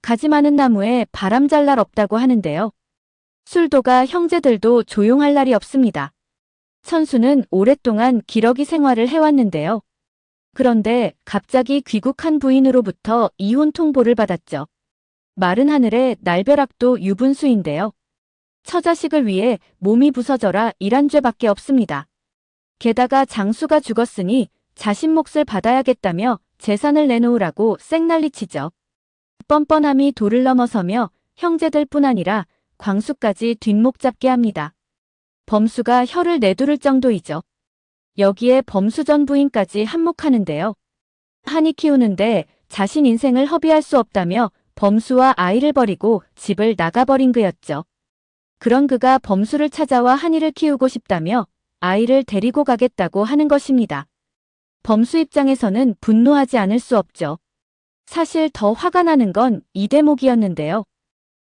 가지 많은 나무에 바람 잘 날 없다고 하는데요. 술도가 형제들도 조용할 날이 없습니다. 천수는 오랫동안 기러기 생활을 해왔는데요. 그런데 갑자기 귀국한 부인으로부터 이혼 통보를 받았죠. 마른 하늘에 날벼락도 유분수인데요. 처자식을 위해 몸이 부서져라 일한 죄밖에 없습니다. 게다가 장수가 죽었으니 자신 몫을 받아야겠다며 재산을 내놓으라고 쌩난리치죠. 뻔뻔함이 도를 넘어서며 형제들뿐 아니라 광수까지 뒷목 잡게 합니다. 범수가 혀를 내두를 정도이죠. 여기에 범수전 부인까지 한몫하는데요. 한이 키우는데 자신 인생을 허비할 수 없다며 범수와 아이를 버리고 집을 나가버린 그였죠. 그런 그가 범수를 찾아와 한이를 키우고 싶다며 아이를 데리고 가겠다고 하는 것입니다. 범수 입장에서는 분노하지 않을 수 없죠. 사실 더 화가 나는 건 이 대목이었는데요.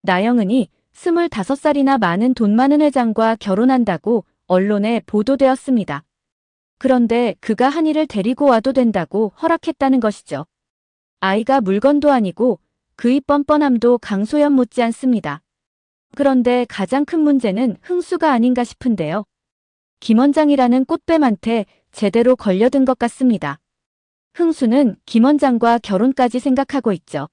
나영은이 25살이나 많은 돈 많은 회장과 결혼한다고 언론에 보도되었습니다. 그런데 그가 한이를 데리고 와도 된다고 허락했다는 것이죠. 아이가 물건도 아니고 그의 뻔뻔함도 강소연 못지 않습니다. 그런데 가장 큰 문제는 흥수가 아닌가 싶은데요. 김 원장이라는 꽃뱀한테 제대로 걸려든 것 같습니다. 흥수는 김 원장과 결혼까지 생각하고 있죠.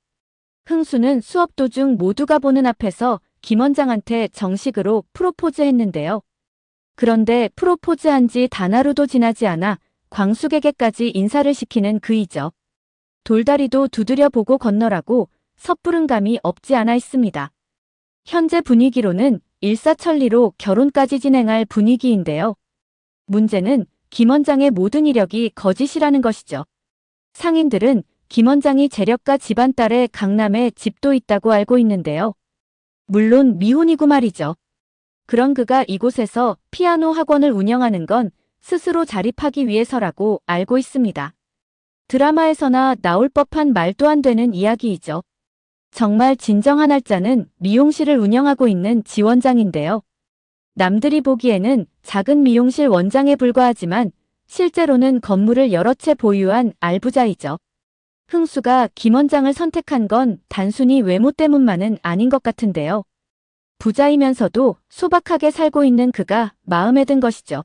흥수는 수업 도중 모두가 보는 앞에서 김 원장한테 정식으로 프로포즈했는데요. 그런데 프로포즈한 지 단 하루도 지나지 않아 광숙에게까지 인사를 시키는 그이죠. 돌다리도 두드려 보고 건너라고 섣부른 감이 없지 않아 있습니다. 현재 분위기로는 일사천리로 결혼까지 진행할 분위기인데요. 문제는 김 원장의 모든 이력이 거짓이라는 것이죠. 상인들은 김 원장이 재력가 집안 딸에 강남에 집도 있다고 알고 있는데요. 물론 미혼이고 말이죠. 그런 그가 이곳에서 피아노 학원을 운영하는 건 스스로 자립하기 위해서라고 알고 있습니다. 드라마에서나 나올 법한 말도 안 되는 이야기이죠. 정말 진정한 할자는 미용실을 운영하고 있는 지 원장인데요. 남들이 보기에는 작은 미용실 원장에 불과하지만 실제로는 건물을 여러 채 보유한 알부자이죠. 흥수가 김 원장을 선택한 건 단순히 외모 때문만은 아닌 것 같은데요. 부자이면서도 소박하게 살고 있는 그가 마음에 든 것이죠.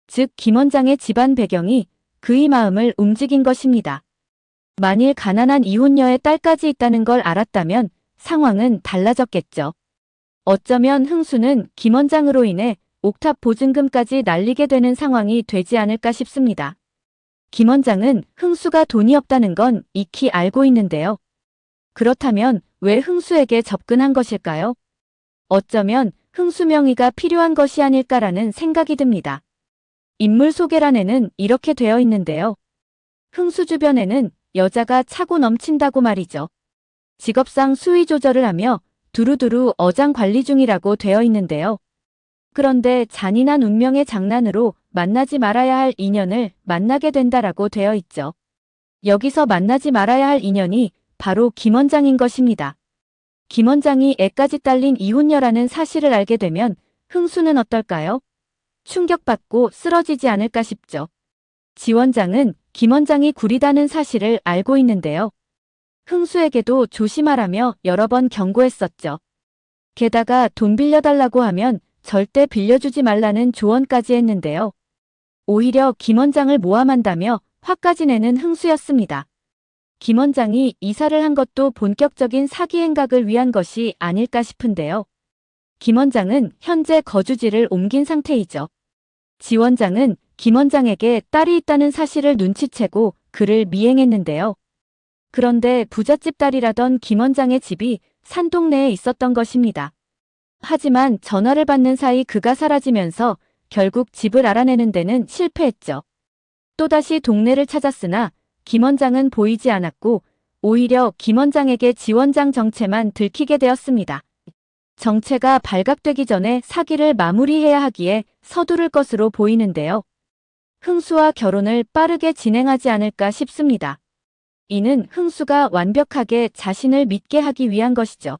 즉 김 원장의 집안 배경이 그의 마음을 움직인 것입니다. 만일 가난한 이혼녀의 딸까지 있다는 걸 알았다면 상황은 달라졌겠죠. 어쩌면 흥수는 김 원장으로 인해 옥탑 보증금까지 날리게 되는 상황이 되지 않을까 싶습니다. 김 원장은 흥수가 돈이 없다는 건 익히 알고 있는데요. 그렇다면 왜 흥수에게 접근한 것일까요? 어쩌면 흥수 명의가 필요한 것이 아닐까라는 생각이 듭니다. 인물 소개란에는 이렇게 되어 있는데요. 흥수 주변에는 여자가 차고 넘친다고 말이죠. 직업상 수위 조절을 하며 두루두루 어장 관리 중이라고 되어 있는데요. 그런데 잔인한 운명의 장난으로 만나지 말아야 할 인연을 만나게 된다라고 되어 있죠. 여기서 만나지 말아야 할 인연이 바로 김 원장인 것입니다. 김 원장이 애까지 딸린 이혼녀라는 사실을 알게 되면 흥수는 어떨까요? 충격받고 쓰러지지 않을까 싶죠. 지 원장은 김 원장이 구리다는 사실을 알고 있는데요. 흥수에게도 조심하라며 여러 번 경고했었죠. 게다가 돈 빌려달라고 하면 절대 빌려주지 말라는 조언까지 했는데요. 오히려 김 원장을 모함한다며 화까지 내는 흥수였습니다. 김 원장이 이사를 한 것도 본격적인 사기 행각을 위한 것이 아닐까 싶은데요. 김 원장은 현재 거주지를 옮긴 상태이죠. 지 원장은 김 원장에게 딸이 있다는 사실을 눈치채고 그를 미행했는데요. 그런데 부잣집 딸이라던 김 원장의 집이 산동네에 있었던 것입니다. 하지만 전화를 받는 사이 그가 사라지면서 결국 집을 알아내는 데는 실패했죠. 또다시 동네를 찾았으나 김 원장은 보이지 않았고 오히려 김 원장에게 지 원장 정체만 들키게 되었습니다. 정체가 발각되기 전에 사기를 마무리해야 하기에 서두를 것으로 보이는데요. 흥수와 결혼을 빠르게 진행하지 않을까 싶습니다. 이는 흥수가 완벽하게 자신을 믿게 하기 위한 것이죠.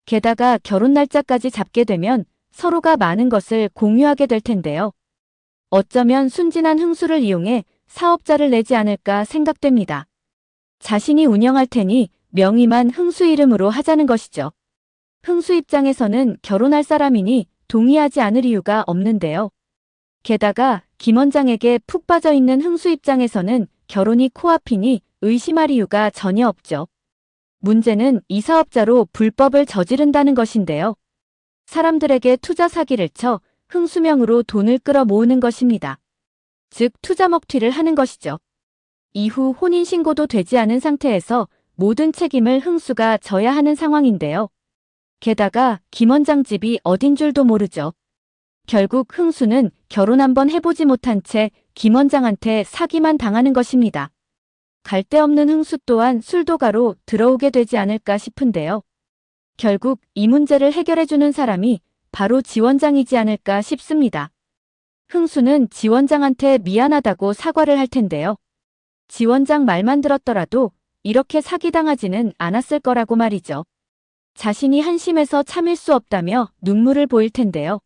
게다가 결혼 날짜까지 잡게 되면 서로가 많은 것을 공유하게 될 텐데요. 어쩌면 순진한 흥수를 이용해 사업자를 내지 않을까 생각됩니다. 자신이 운영할 테니 명의만 흥수 이름으로 하자는 것이죠. 흥수 입장에서는 결혼할 사람이니 동의하지 않을 이유가 없는데요. 게다가 김 원장에게 푹 빠져 있는 흥수 입장에서는 결혼이 코앞이니 의심할 이유가 전혀 없죠. 문제는 이 사업자로 불법을 저지른다는 것인데요. 사람들에게 투자 사기를 쳐 흥수명으로 돈을 끌어 모으는 것입니다. 즉 투자 먹튀를 하는 것이죠. 이후 혼인신고도 되지 않은 상태에서 모든 책임을 흥수가 져야 하는 상황인데요. 게다가 김 원장 집이 어딘 줄도 모르죠. 결국 흥수는 결혼 한번 해보지 못한 채 김 원장한테 사기만 당하는 것입니다. 갈 데 없는 흥수 또한 술도가로 들어오게 되지 않을까 싶은데요. 결국 이 문제를 해결해주는 사람이 바로 지 원장이지 않을까 싶습니다. 흥수는 지 원장한테 미안하다고 사과를 할 텐데요. 지 원장 말만 들었더라도 이렇게 사기당하지는 않았을 거라고 말이죠. 자신이 한심해서 참을 수 없다며 눈물을 보일 텐데요.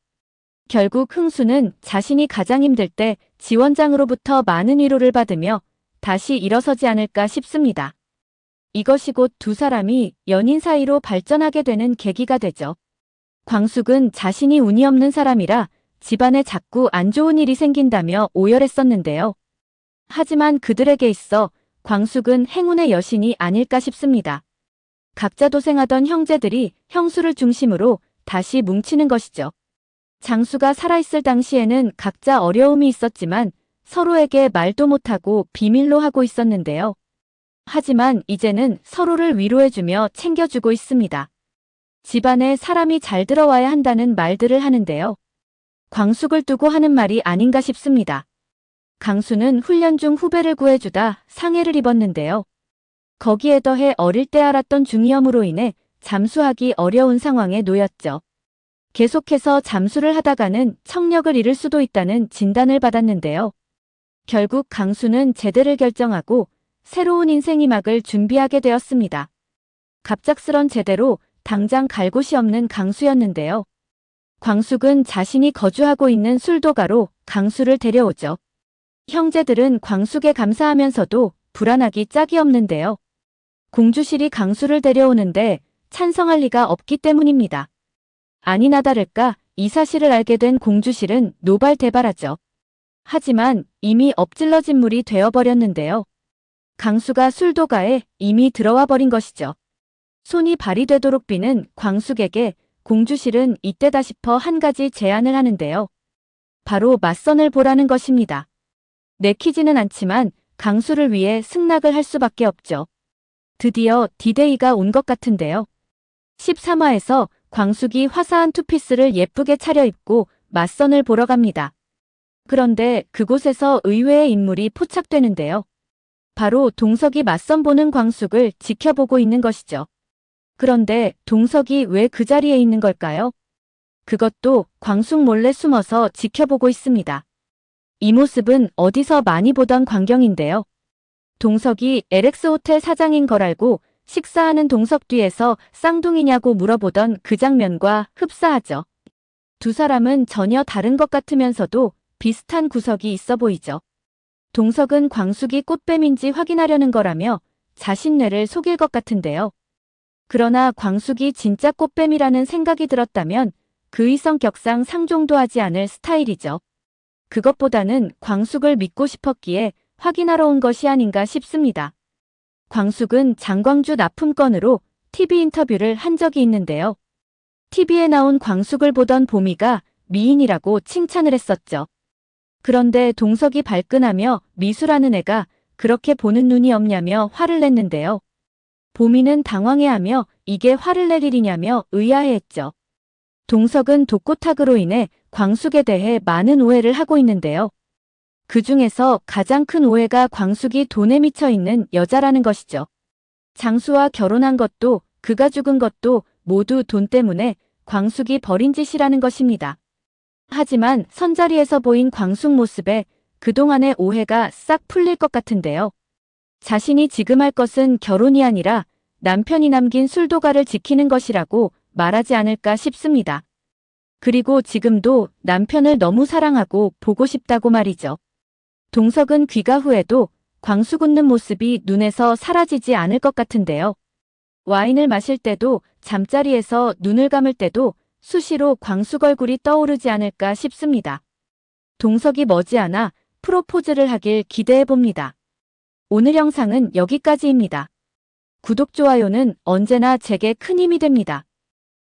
결국 흥수는 자신이 가장 힘들 때 지 원장으로부터 많은 위로를 받으며 다시 일어서지 않을까 싶습니다. 이것이 곧 두 사람이 연인 사이로 발전하게 되는 계기가 되죠. 광숙은 자신이 운이 없는 사람이라 집안에 자꾸 안 좋은 일이 생긴다며 오열했었는데요. 하지만 그들에게 있어 광숙은 행운의 여신이 아닐까 싶습니다. 각자 도생하던 형제들이 형수를 중심으로 다시 뭉치는 것이죠. 장수가 살아있을 당시에는 각자 어려움이 있었지만 서로에게 말도 못하고 비밀로 하고 있었는데요. 하지만 이제는 서로를 위로해주며 챙겨주고 있습니다. 집안에 사람이 잘 들어와야 한다는 말들을 하는데요. 광숙을 두고 하는 말이 아닌가 싶습니다. 강수는 훈련 중 후배를 구해주다 상해를 입었는데요. 거기에 더해 어릴 때 알았던 중이염으로 인해 잠수하기 어려운 상황에 놓였죠. 계속해서 잠수를 하다가는 청력을 잃을 수도 있다는 진단을 받았는데요. 결국 강수는 제대를 결정하고 새로운 인생 이막을 준비하게 되었습니다. 갑작스런 제대로 당장 갈 곳이 없는 강수였는데요. 광숙은 자신이 거주하고 있는 술도가로 강수를 데려오죠. 형제들은 광숙에 감사하면서도 불안하기 짝이 없는데요. 공주실이 강수를 데려오는데 찬성할 리가 없기 때문입니다. 아니나 다를까 이 사실을 알게 된 공주실은 노발대발하죠. 하지만 이미 엎질러진 물이 되어버렸는데요. 강수가 술도가에 이미 들어와 버린 것이죠. 손이 발이 되도록 비는 광숙에게 공주실은 이때다 싶어 한 가지 제안을 하는데요. 바로 맞선을 보라는 것입니다. 내키지는 않지만 강수를 위해 승낙을 할 수밖에 없죠. 드디어 디데이가 온 것 같은데요. 13화에서 광숙이 화사한 투피스를 예쁘게 차려입고 맞선을 보러 갑니다. 그런데 그곳에서 의외의 인물이 포착되는데요. 바로 동석이 맞선 보는 광숙을 지켜보고 있는 것이죠. 그런데 동석이 왜 그 자리에 있는 걸까요? 그것도 광숙 몰래 숨어서 지켜보고 있습니다. 이 모습은 어디서 많이 보던 광경인데요. 동석이 LX 호텔 사장인 걸 알고 식사하는 동석 뒤에서 쌍둥이냐고 물어보던 그 장면과 흡사하죠. 두 사람은 전혀 다른 것 같으면서도 비슷한 구석이 있어 보이죠. 동석은 광숙이 꽃뱀인지 확인하려는 거라며 자신 뇌를 속일 것 같은데요. 그러나 광숙이 진짜 꽃뱀이라는 생각이 들었다면 그의 성격상 상종도 하지 않을 스타일이죠. 그것보다는 광숙을 믿고 싶었기에 확인하러 온 것이 아닌가 싶습니다. 광숙은 장광주 납품건으로 TV 인터뷰를 한 적이 있는데요. TV에 나온 광숙을 보던 보미가 미인이라고 칭찬을 했었죠. 그런데 동석이 발끈하며 미수라는 애가 그렇게 보는 눈이 없냐며 화를 냈는데요. 보미는 당황해하며 이게 화를 낼 일이냐며 의아해했죠. 동석은 독고탁으로 인해 광숙에 대해 많은 오해를 하고 있는데요. 그 중에서 가장 큰 오해가 광숙이 돈에 미쳐 있는 여자라는 것이죠. 장수와 결혼한 것도 그가 죽은 것도 모두 돈 때문에 광숙이 벌인 짓이라는 것입니다. 하지만 선자리에서 보인 광숙 모습에 그동안의 오해가 싹 풀릴 것 같은데요. 자신이 지금 할 것은 결혼이 아니라 남편이 남긴 술도가를 지키는 것이라고 말하지 않을까 싶습니다. 그리고 지금도 남편을 너무 사랑하고 보고 싶다고 말이죠. 동석은 귀가 후에도 광숙 웃는 모습이 눈에서 사라지지 않을 것 같은데요. 와인을 마실 때도 잠자리에서 눈을 감을 때도 수시로 광숙 얼굴이 떠오르지 않을까 싶습니다. 동석이 머지않아 프로포즈를 하길 기대해 봅니다. 오늘 영상은 여기까지입니다. 구독, 좋아요는 언제나 제게 큰 힘이 됩니다.